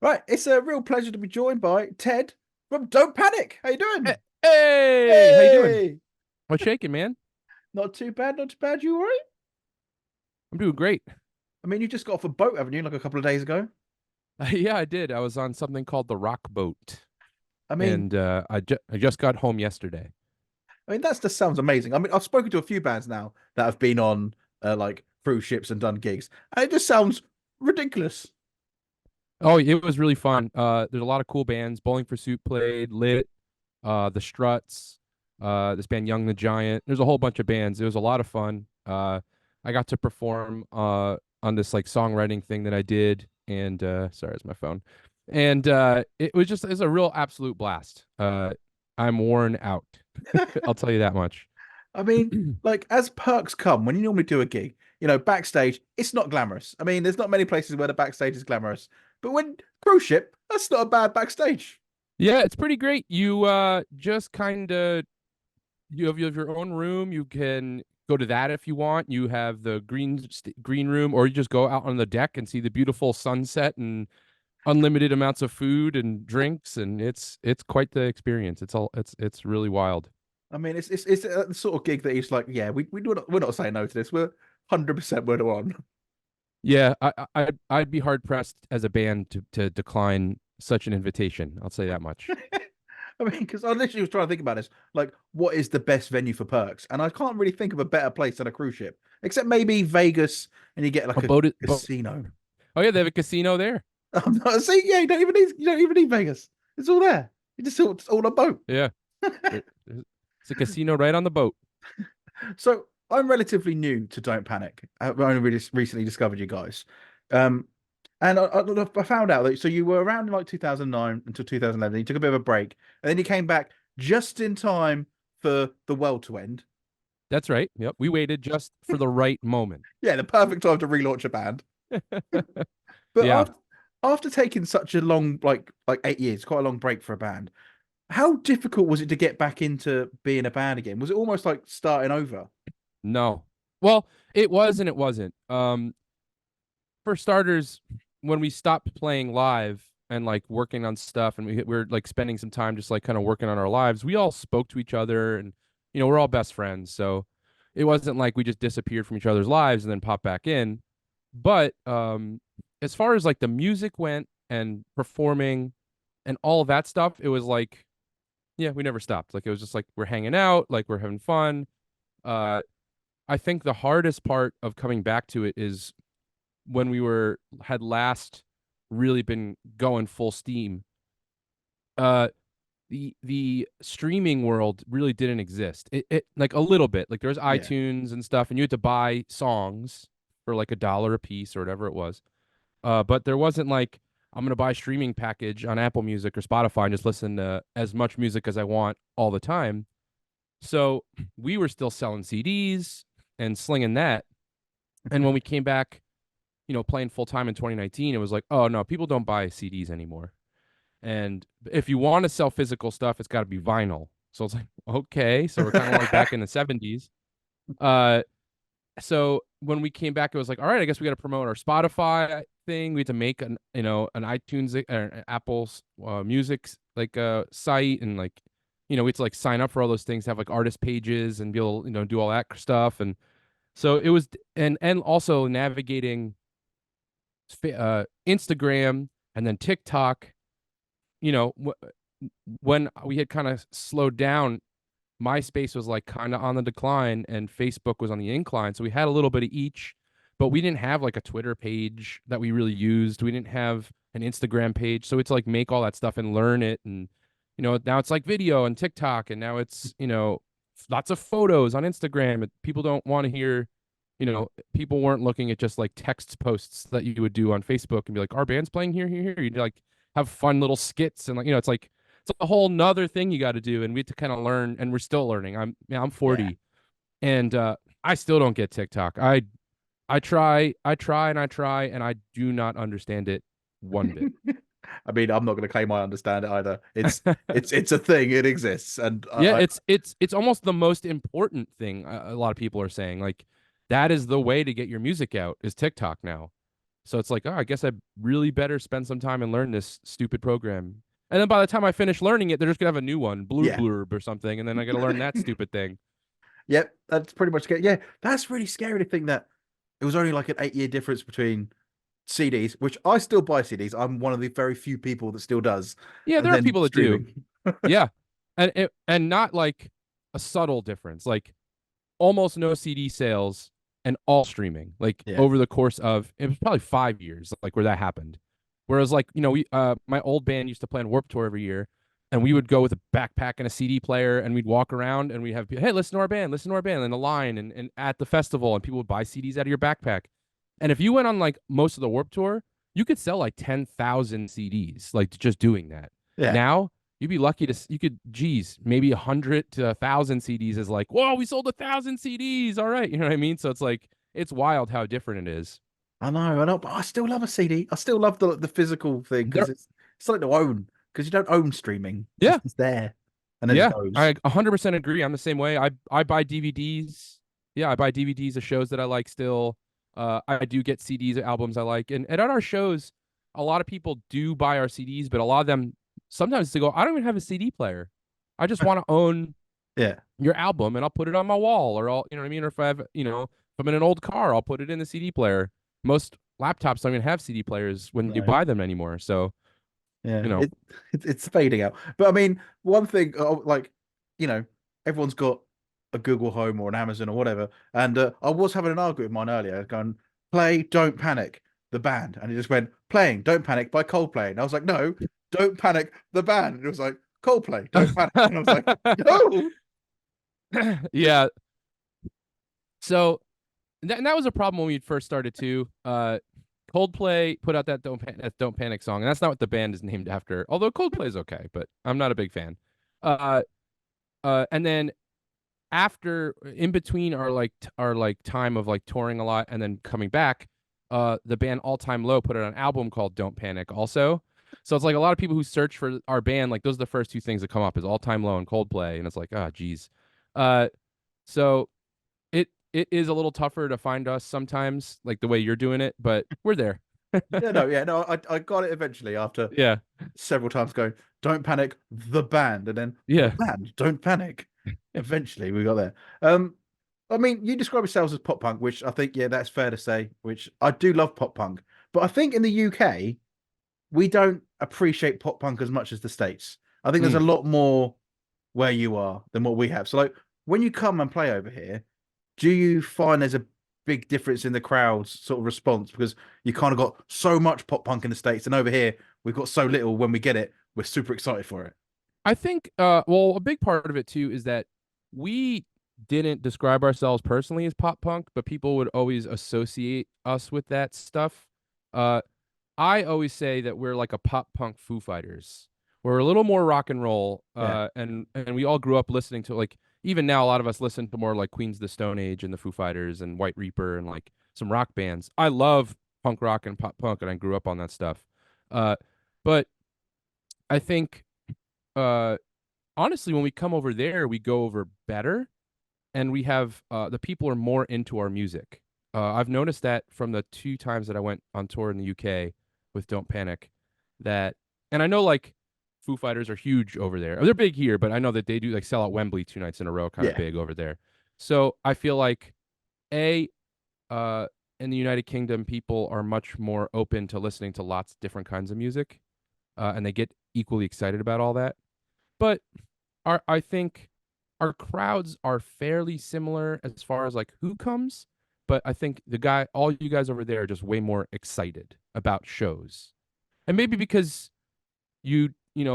Right, it's a real pleasure to be joined by Ted from Don't Panic. How you Hey, doing? hey, how you doing? Hey, What's shaking, man? not too bad, not too bad. You all right? I'm doing great. I mean, you just got off a boat, haven't you? Like a couple of days ago. Yeah, I did. I was on something called the Rock Boat, I mean, and I just got home yesterday. that's just sounds amazing. I mean, I've spoken to a few bands now that have been on like cruise ships and done gigs, and it just sounds ridiculous. Oh, it was really fun. There's a lot of cool bands. Bowling for Soup played, Lit, the Struts, this band Young the Giant. There's a whole bunch of bands. It was a lot of fun. I got to perform on this like songwriting thing that I did, and sorry, it's my phone. And it's a real absolute blast. I'm worn out. I'll tell you that much. I mean, like as perks come when you normally do a gig, backstage, it's not glamorous. I mean, there's not many places where the backstage is glamorous, but when cruise ship, that's not a bad backstage. Yeah, it's pretty great. You just kind of you have your own room. You can go to that if you want. You have the green room, or you just go out on the deck and see the beautiful sunset and unlimited amounts of food and drinks, and it's quite the experience. It's really wild. I mean, it's the sort of gig that he's like, yeah, we're not saying no to this. We're 100% we're the one. Yeah, I'd be hard pressed as a band to decline such an invitation. I'll say that much. I mean, because I literally was trying to think about this, like, what is the best venue for perks? And I can't really think of a better place than a cruise ship, except maybe Vegas, and you get A like a boat. casino. Oh yeah, they have a casino there. See, yeah, you don't even need Vegas. It's all there. It's all a boat. Yeah, it's a casino right on the boat. So I'm relatively new to Don't Panic. I've only really recently discovered you guys. Um, and I found out that so you were around in like 2009 until 2011. You took a bit of a break, and then you came back just in time for the world to end. That's right. Yep, we waited just for the right moment. Yeah, the perfect time to relaunch a band. But Yeah. after taking such a long, like 8 years, quite a long break for a band, how difficult was it to get back into being a band again? Was it almost like starting over? No. Well, it was and it wasn't. For starters, when we stopped playing live and like working on stuff and we're like spending some time just like kind of working on our lives, we all spoke to each other and we're all best friends. So it wasn't like we just disappeared from each other's lives and then popped back in. But as far as like the music went and performing and all of that stuff, it was like, yeah, we never stopped. Like it was just like we're hanging out, like we're having fun. Uh I think the hardest part of coming back to it is when we were had last really been going full steam. Uh the streaming world really didn't exist. It like a little bit. Like there's Yeah. iTunes and stuff, and you had to buy songs for like $1 a piece or whatever it was. But there wasn't like I'm gonna buy a streaming package on Apple Music or Spotify and just listen to as much music as I want all the time. So we were still selling CDs and slinging that. And when we came back, playing full time in 2019, it was like, oh no, people don't buy CDs anymore. And if you want to sell physical stuff, it's got to be vinyl. So it's like, okay, so we're kind of like back in the 70s. Uh, so when we came back, it was like, all right, I guess we got to promote our Spotify thing. We had to make an iTunes or an Apple's music like site and like, we had to like sign up for all those things, have like artist pages and be able, do all that stuff. And so it was, and also navigating Instagram and then TikTok. When we had kind of slowed down, MySpace was like kind of on the decline and Facebook was on the incline. So we had a little bit of each, but we didn't have like a Twitter page that we really used. We didn't have an Instagram page. So it's like make all that stuff and learn it. And, now it's like video and TikTok. And now it's, lots of photos on Instagram. People don't want to hear, people weren't looking at just like text posts that you would do on Facebook and be like, our band's playing here, here, here. You'd like have fun little skits and like, it's like, it's a whole nother thing you got to do. And we have to kind of learn, and we're still learning. I'm Yeah. 40 and I still don't get TikTok. I try and I try and I do not understand it one bit. I mean, I'm not going to claim I understand it either. It's a thing. It exists, and Yeah, I it's almost the most important thing a lot of people are saying. Like that is the way to get your music out is TikTok now. So it's like, oh, I guess I really better spend some time and learn this stupid program. And then by the time I finish learning it, they're just gonna have a new one, Blue Yeah. Blurb or something, and then I gotta learn that stupid thing. Yep, that's pretty much it. Yeah, that's really scary to think that it was only like an 8 year difference between CDs, which I still buy CDs. I'm one of the very few people that still does, Yeah, and there are then people that do. streaming. Yeah, and not like a subtle difference, like almost no CD sales and all streaming, like Yeah, over the course of it was probably 5 years, like where that happened. Whereas like we my old band used to play on Warped Tour every year, and we would go with a backpack and a CD player, and we'd walk around and we'd have hey listen to our band in the line and at the festival, and people would buy CDs out of your backpack. And if you went on like most of the Warped Tour, you could sell like 10,000 CDs like just doing that. yeah. Now you'd be lucky to you could geez maybe 100 to 1,000 CDs is like whoa we sold 1,000 CDs all right, you know what I mean? So it's like it's wild how different it is. I know, but I still love a CD. I still love the physical thing because There, it's something to own. Because you don't own streaming; yeah, it's there, and then it yeah, goes. I 100% agree. I'm the same way. I buy DVDs. Yeah, I buy DVDs of shows that I like still. I do get CDs of albums I like, and at our shows, a lot of people do buy our CDs, but a lot of them sometimes they go, I don't even have a CD player. I just want to own Yeah, your album and I'll put it on my wall or I'll, you know what I mean? Or if I have, if I'm in an old car, I'll put it in the CD player. Most laptops don't even have CD players when you no, buy them anymore. So, yeah, you know, it's fading out. But I mean, one thing, like, you know, everyone's got a Google Home or an Amazon or whatever, and I was having an argument with mine earlier, going, "Play Don't Panic," the band, and it just went, "Playing Don't Panic" by Coldplay, and I was like, "No, Don't Panic, the band," and it was like, "Coldplay, Don't Panic," and I was like, "No." yeah. So and that was a problem when we first started too. Coldplay put out that Don't Panic song, and that's not what the band is named after. Although Coldplay is okay, but I'm not a big fan. Uh, and then after in between our like time of like touring a lot and then coming back, the band All Time Low put out an album called Don't Panic also. So it's like a lot of people who search for our band, like those are the first two things that come up is All Time Low and Coldplay, and it's like, ah, geez. Uh, so it is a little tougher to find us sometimes, like the way you're doing it, but we're there. Yeah, no, I got it eventually after Yeah, several times going, "Don't Panic, the band," and then the yeah. band, "Don't Panic." Eventually, we got there. Um, I mean, you describe yourselves as pop punk, which I think, yeah, that's fair to say. Which I do love pop punk, but I think in the UK we don't appreciate pop punk as much as the States. I think there's a Mm. lot more where you are than what we have. So, like, when you come and play over here, do you find there's a big difference in the crowd's sort of response because you kind of got so much pop punk in the States, and over here we've got so little. When we get it, we're super excited for it. I think well, a big part of it too is that we didn't describe ourselves personally as pop punk, but people would always associate us with that stuff. Uh I always say that we're like a pop punk Foo Fighters. We're a little more rock and roll, Yeah, and we all grew up listening to like even now a lot of us listen to more like Queens of the Stone Age and the Foo Fighters and White Reaper and like some rock bands. I love punk rock and pop punk, and I grew up on that stuff. Uh, but I think uh, honestly, when we come over there, we go over better, and we have the people are more into our music. I've noticed that from the two times that I went on tour in the UK with Don't Panic, that, and I know like Foo Fighters are huge over there. They're big here, but I know that they do like sell out Wembley 2 nights in a row, kind of yeah, big over there. So I feel like a uh, in the United Kingdom, people are much more open to listening to lots of different kinds of music, and they get equally excited about all that. But I think our crowds are fairly similar as far as like who comes, but I think all you guys over there are just way more excited about shows. And maybe because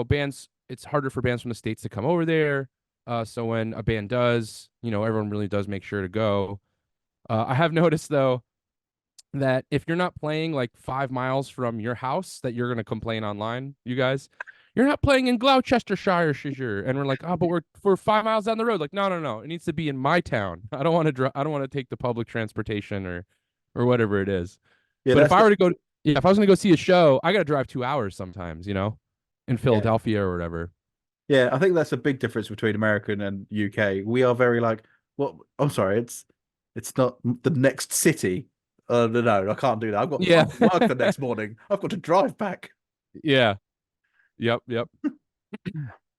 bands, it's harder for bands from the States to come over there. So when a band does, everyone really does make sure to go. I have noticed though that if you're not playing like 5 miles from your house, that you're gonna complain online, you guys. You're not playing in Gloucestershire, Shire. And we're like, oh, but we're 5 miles down the road. Like, no, no, no. It needs to be in my town. I don't want to I don't want to take the public transportation or whatever it is. yeah. But if That's I the were to go, yeah, if I was gonna go see a show, I gotta drive 2 hours sometimes, in yeah, Philadelphia or whatever. yeah. I think that's a big difference between American and UK. We are very like, well, I'm sorry, it's not the next city. No, I can't do that. Yeah. I've got work the next morning. I've got to drive back. Yeah. Yep. Yep.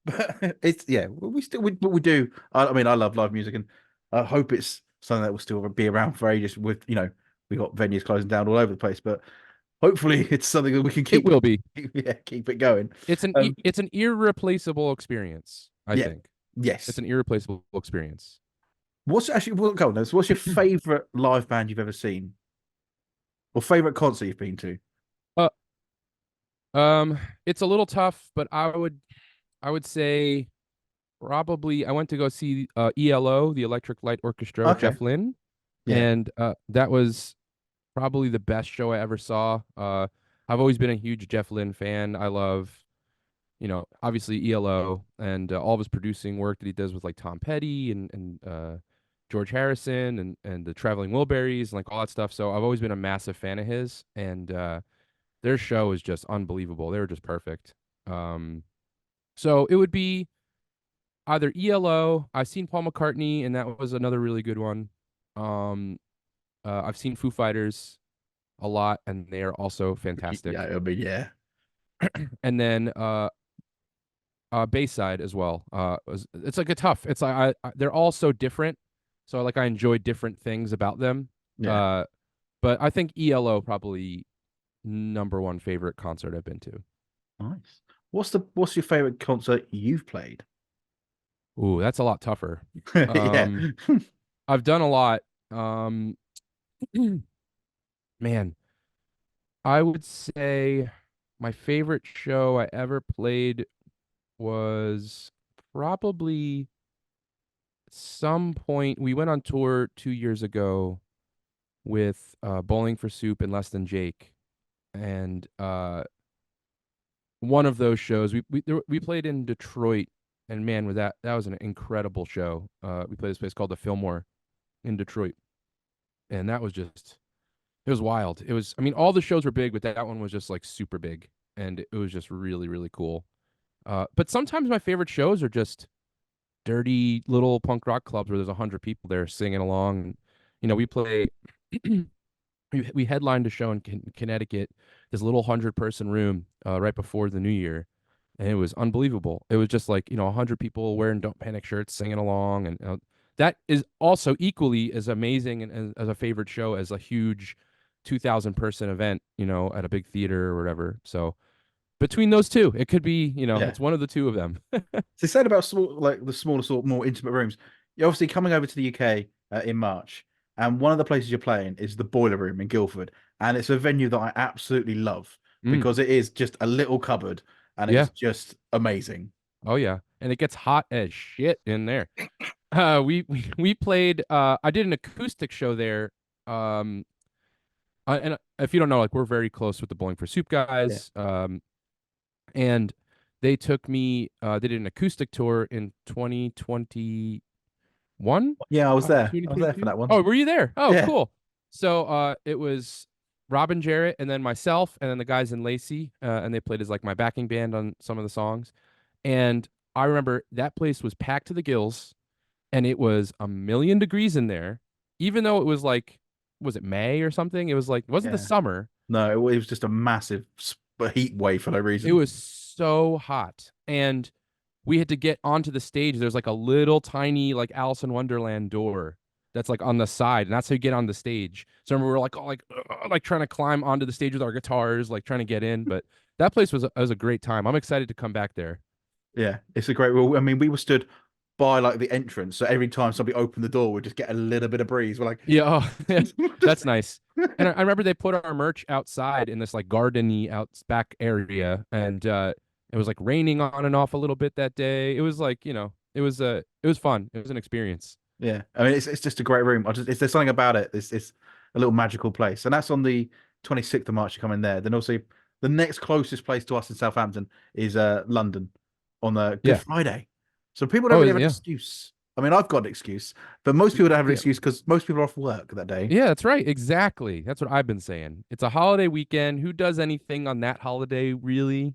But it's yeah, we do. I mean, I love live music, and I hope it's something that will still be around for ages. With we got venues closing down all over the place, but hopefully it's something that we can It will be. keep it going. It's an irreplaceable experience, I Yeah, think. It's yes. an irreplaceable experience. What's actually go on, what's your favorite live band you've ever seen, or favorite concert you've been to? Uh, it's a little tough, but I would say probably I went to go see ELO, the Electric Light Orchestra with Okay, Jeff Lynne, yeah, and that was probably the best show I ever saw. I've always been a huge Jeff Lynne fan. I love, obviously ELO and all of his producing work that he does with like Tom Petty and George Harrison and the Traveling Wilburys and like all that stuff. So I've always been a massive fan of his, and their show is just unbelievable. They were just perfect. Um, so it would be either ELO. I've seen Paul McCartney, and that was another really good one. Um, I've seen Foo Fighters a lot, and they are also yeah. fantastic. I mean, yeah, And then Bayside as well. It's like a tough. It's like they're all so different. So like I enjoy different things about them. yeah. Uh, but I think ELO probably number one favorite concert I've been to. Nice. What's your favorite concert you've played? Ooh, that's a lot tougher. Yeah. Um, I've done a lot. Um, man, I would say my favorite show I ever played was probably some point we went on tour 2 years ago with Bowling for Soup and Less Than Jake, and one of those shows we played in Detroit, and man, with that was an incredible show. We played this place called the Fillmore in Detroit, and that was just it was wild. It was I mean all the shows were big, but that one was just like super big, and it was just really really cool. But sometimes my favorite shows are just dirty little punk rock clubs where there's 100 people there singing along. And, we play. We headlined a show in Connecticut, this little 100-person room right before the New Year, and it was unbelievable. It was just like 100 people wearing "Don't Panic" shirts, singing along, and that is also equally as amazing and as a favorite show as a huge 2,000-person event, at a big theater or whatever. So between those two, it could be, Yeah. it's one of the two of them. So you said about like the smaller sort, more intimate rooms. You're obviously coming over to the UK in March, and one of the places you're playing is the Boiler Room in Guildford, and it's a venue that I absolutely love Mm, because it is just a little cupboard, and yeah. it's just amazing. Oh yeah. And it gets hot as shit in there. We played I did an acoustic show there. Um and if you don't know, like we're very close with the Bowling for Soup Yeah. guys. And they took me they did an acoustic tour in 2021, Yeah, I was there. I was there for 2022. that one. Oh, were you there? Oh, Yeah. cool. So it was Robin Jarrett and then myself and then the guys in Lacey and they played as like my backing band on some of the songs. And I remember that place was packed to the gills and it was a million degrees in there, even though it was like, was it May or something? It was like, it wasn't the Yeah. summer. No, it was just a massive heat wave for no It reason. was so hot. And we had to get onto the stage. There's like a little tiny, like Alice in Wonderland door that's like on the side. And that's how you get on the stage. So we were like, all like trying to climb onto the stage with our guitars, like trying to get in. But that place was a great time. I'm excited to come back there. Yeah, it's a great rule. I mean, we were stood by like the entrance, so every time somebody opened the door, we'd just get a little bit of breeze. We're like, Yeah, oh, just that's nice. And I remember they put our merch outside in this like gardeny out back area, and it was like raining on and off a little bit that day. It was like it was fun. It was an experience. yeah. I mean, it's just a great room. There's something about it. It's a little magical place, and that's on the 26th of March. You come in there. Then also the next closest place to us in Southampton is London on the Good Yeah. Friday. So people don't Oh really have an yeah. excuse. I mean, I've got an excuse, but most people don't have an Yeah. excuse because most people are off work that day. Yeah, that's right. Exactly. That's what I've been saying. It's a holiday weekend. Who does anything on that holiday, really?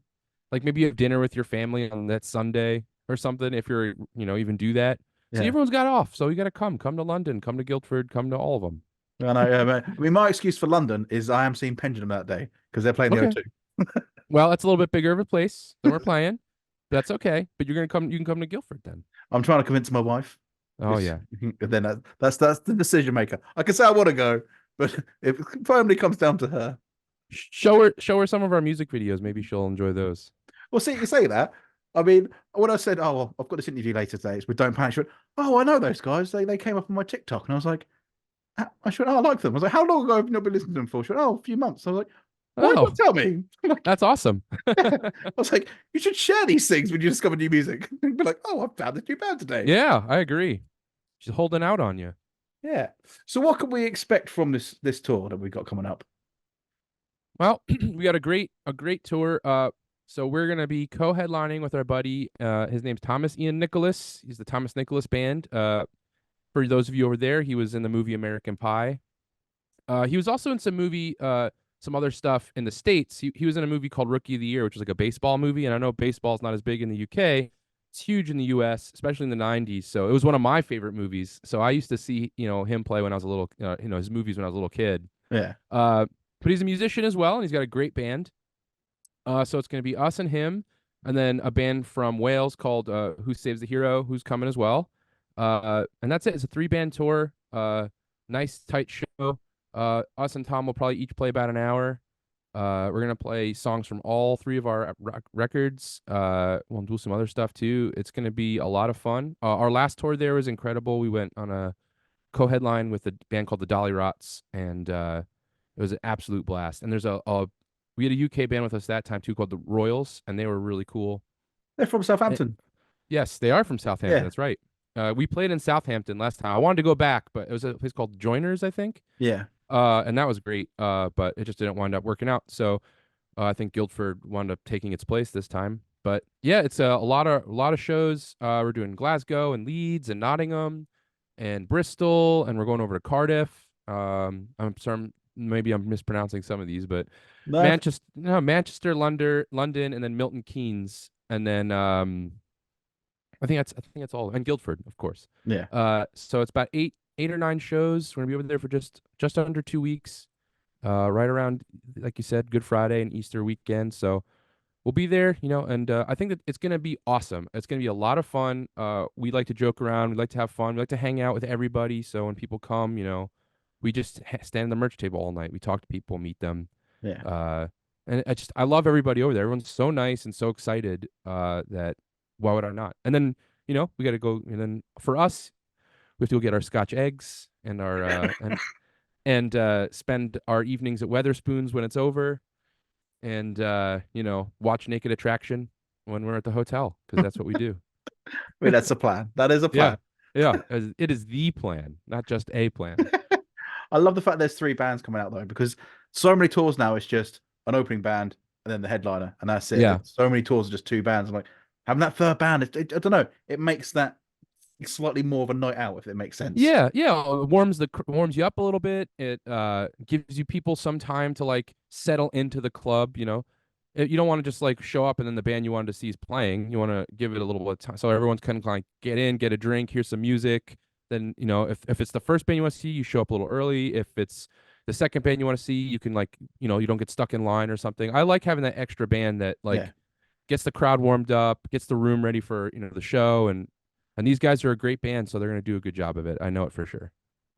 Like maybe you have dinner with your family on that Sunday or something, if you're, even do that. See, Yeah. everyone's got off. So you got to come to London, come to Guildford, come to all of them. I know. Yeah, I mean, my excuse for London is I am seeing Pendulum that day because they're playing the Okay. O2. Well, that's a little bit bigger of a place than we're playing. That's okay. But you're gonna come. You can come to Guildford then. I'm trying to convince my wife. Oh yeah. Then that's the decision maker. I can say I want to go, but it firmly comes down to her. Show her some of our music videos. Maybe she'll enjoy those. Well, see, you say that. I mean, when I said, "Oh, well, I've got this interview later today," it's with Don't Panic. She went, "Oh, I know those guys. They came up on my TikTok," and I was like, "I should. Oh, I like them." I was like, "How long ago have you not been listening to them for?" She went, "Oh, a few months." I was like, "Why Oh, not tell me?" I'm like, that's awesome. I was like, "You should share these things when you discover new music." Be like, "Oh, I found this new band today." Yeah, I agree. She's holding out on you. Yeah. So, what can we expect from this tour that we've got coming up? Well, we got a great tour. So we're gonna be co-headlining with our buddy. His name's Thomas Ian Nicholas. He's the Thomas Nicholas Band. For those of you over there, he was in the movie American Pie. He was also in some other stuff in the States. He was in a movie called Rookie of the Year, which is like a baseball movie. And I know baseball's not as big in the UK. It's huge in the US, especially in the 90s. So it was one of my favorite movies. So I used to see, him play when I was a little, his movies when I was a little kid. Yeah. But he's a musician as well, and he's got a great band. So it's going to be us and him, and then a band from Wales called Who Saves the Hero, who's coming as well. And that's it. It's a 3-band tour. Nice tight show. Us and Tom will probably each play about an hour. We're gonna play songs from all 3 of our records. We'll do some other stuff too. It's gonna be a lot of fun. Our last tour there was incredible. We went on a co-headline with a band called the Dolly Rots, and it was an absolute blast. And there's we had a UK band with us that time too called the Royals, and they were really cool. They're from And, Southampton. yes, they are from Southampton. Yeah. That's right. We played in Southampton last time. I wanted to go back, but it was a place called Joiners, I think. Yeah. And that was great. But it just didn't wind up working out. So I think Guildford wound up taking its place this time. But yeah, it's a lot of shows. We're doing Glasgow and Leeds and Nottingham and Bristol, and we're going over to Cardiff. I'm sorry, maybe I'm mispronouncing some of these, but No, Manchester, London, and then Milton Keynes, and then I think that's all, and Guildford, of course. yeah. So it's about eight or nine shows. We're gonna be over there for just under 2 weeks. Right around, like you said, Good Friday and Easter weekend. So we'll be there, and I think that it's gonna be awesome. It's gonna be a lot of fun. We like to joke around. We like to have fun. We like to hang out with everybody. So when people come, we just stand at the merch table all night. We talk to people, meet them. Yeah. And I love everybody over there. Everyone's so nice and so excited. That why would I not? And then we got to go. And then for us, we have to go get our Scotch eggs and our and spend our evenings at Weatherspoons when it's over, and watch Naked Attraction when we're at the hotel because that's what we do. I mean, that's a plan. That is a Yeah, plan. yeah. It is the plan, not just a plan. I love the fact there's 3 bands coming out though, because so many tours now it's just an opening band and then the headliner, and that's it. Yeah. So many tours are just 2 bands. I'm like, having that third band, I don't know, it makes that slightly more of a night out, if it makes sense. Yeah, yeah, it warms you up a little bit. It gives you people some time to like settle into the club, You don't want to just like show up and then the band you wanted to see is playing. You want to give it a little bit of time so everyone's kind of like get in, get a drink, hear some music. Then, if it's the first band you want to see, you show up a little early. If it's the second band you want to see, you can like, you don't get stuck in line or something. I like having that extra band that like Yeah. gets the crowd warmed up, gets the room ready for, the show, and these guys are a great band, so they're going to do a good job of it. I know it for sure.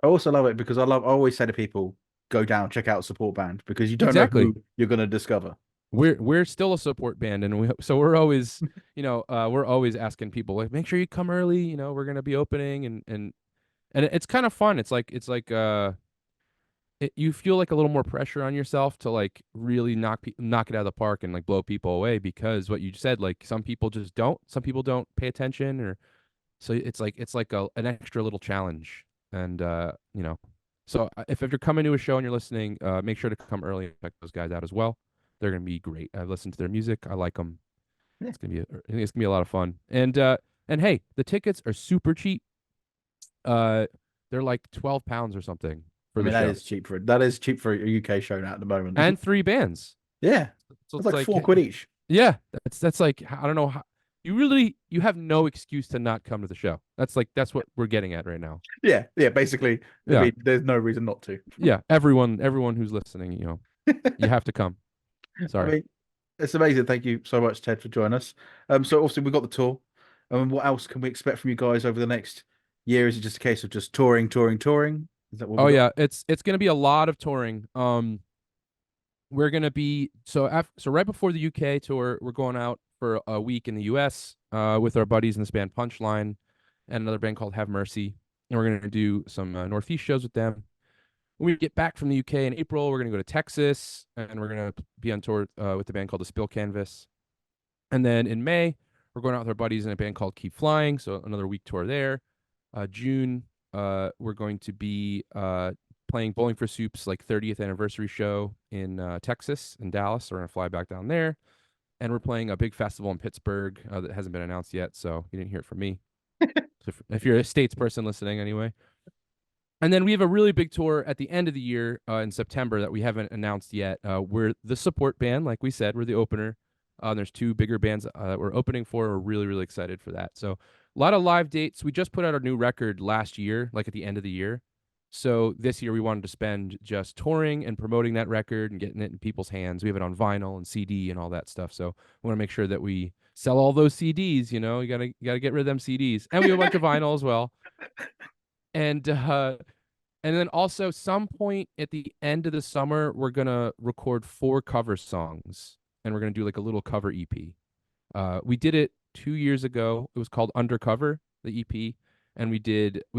I also love it because I always say to people, go down, check out a support band, because you don't know Exactly. who you're going to discover. We're still a support band, and we're always, we're always asking people like, make sure you come early. We're going to be opening, and it's kind of fun. You feel like a little more pressure on yourself to like really knock it out of the park and like blow people away, because what you said, like some people don't pay attention, or so it's like an extra little challenge. And so if you're coming to a show and you're listening, make sure to come early and check those guys out as well. They're gonna be great. I've listened to their music. I like them. Yeah. I think it's gonna be a lot of fun. And hey, the tickets are super cheap. They're like £12 or something for I mean, the show. that is cheap for a UK show now at the moment. And 3 bands. Yeah, So it's like £4 each. yeah, that's like, I don't know you have no excuse to not come to the show. That's what we're getting at right now. Yeah, yeah. Basically, Yeah. there's no reason not to. Yeah, everyone who's listening, you have to come. I Sorry. mean, it's amazing. Thank you so much, Ted, for joining us. So obviously we've got the tour. What else can we expect from you guys over the next year? Is it just a case of just touring, touring, touring? Is that what Oh we got? yeah, it's gonna be a lot of touring. We're gonna be so right before the UK tour, we're going out for a week in the US with our buddies in this band Punchline and another band called Have Mercy, and we're gonna do some Northeast shows with them. When we get back from the UK in April, we're gonna go to Texas and we're gonna be on tour with the band called the Spill Canvas. And then in May, we're going out with our buddies in a band called Keep Flying, so another week tour there. June, we're going to be playing Bowling for Soup's 30th anniversary show in Texas, in Dallas. So we're gonna fly back down there, and we're playing a big festival in Pittsburgh that hasn't been announced yet, so you didn't hear it from me. So if you're a States person listening, anyway. And then we have a really big tour at the end of the year in September that we haven't announced yet. We're the support band, like we said, we're the opener. There's two bigger bands that we're opening for. We're really, really excited for that. So a lot of live dates. We just put out our new record last year, at the end of the year. So this year we wanted to spend just touring and promoting that record and getting it in people's hands. We have it on vinyl and CD and all that stuff. So we want to make sure that we sell all those CDs. You gotta get rid of them CDs, and we have a bunch of vinyl as well. And then also some point at the end of the summer, we're gonna record 4 cover songs, and we're gonna do a little cover EP. We did it 2 years ago. It was called Undercover, the EP, and we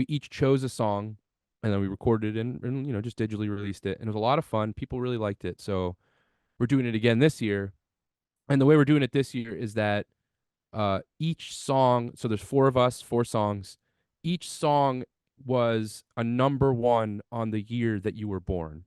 each chose a song, and then we recorded it and just digitally released it, and it was a lot of fun. People really liked it, so we're doing it again this year. And the way we're doing it this year is that each song, so there's 4 of us, 4 songs. Each song was a number 1 on the year that you were born.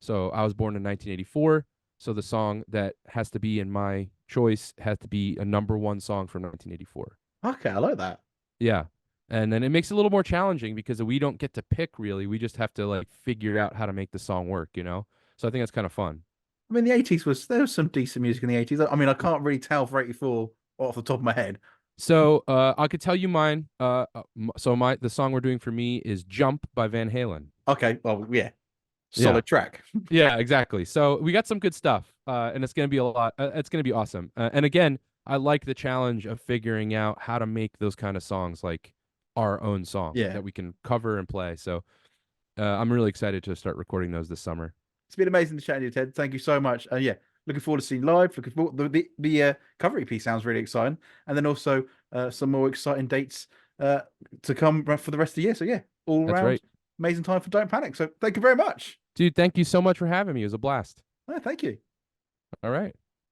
So I was born in 1984. So the song that has to be in my choice has to be a number 1 song from 1984. Okay, I like that. Yeah. And then it makes it a little more challenging because we don't get to pick really. We just have to figure out how to make the song work, So I think that's kind of fun. I mean, the 80s there was some decent music in the 80s. I mean, I can't really tell for 84 off the top of my head. So I could tell you mine. The song we're doing for me is "Jump" by Van Halen. Okay, well, yeah, solid track. Yeah, exactly. So we got some good stuff, and it's gonna be a lot. It's gonna be awesome. And again, I like the challenge of figuring out how to make those kind of songs our own song that we can cover and play. So I'm really excited to start recording those this summer. It's been amazing to chat to you, Ted. Thank you so much. Yeah, looking forward to seeing live. Looking forward the cover EP sounds really exciting, and then also some more exciting dates to come for the rest of the year. So yeah, all That's around right. amazing time for Don't Panic. So thank you very much, dude. Thank you so much for having me. It was a blast. thank you. All right.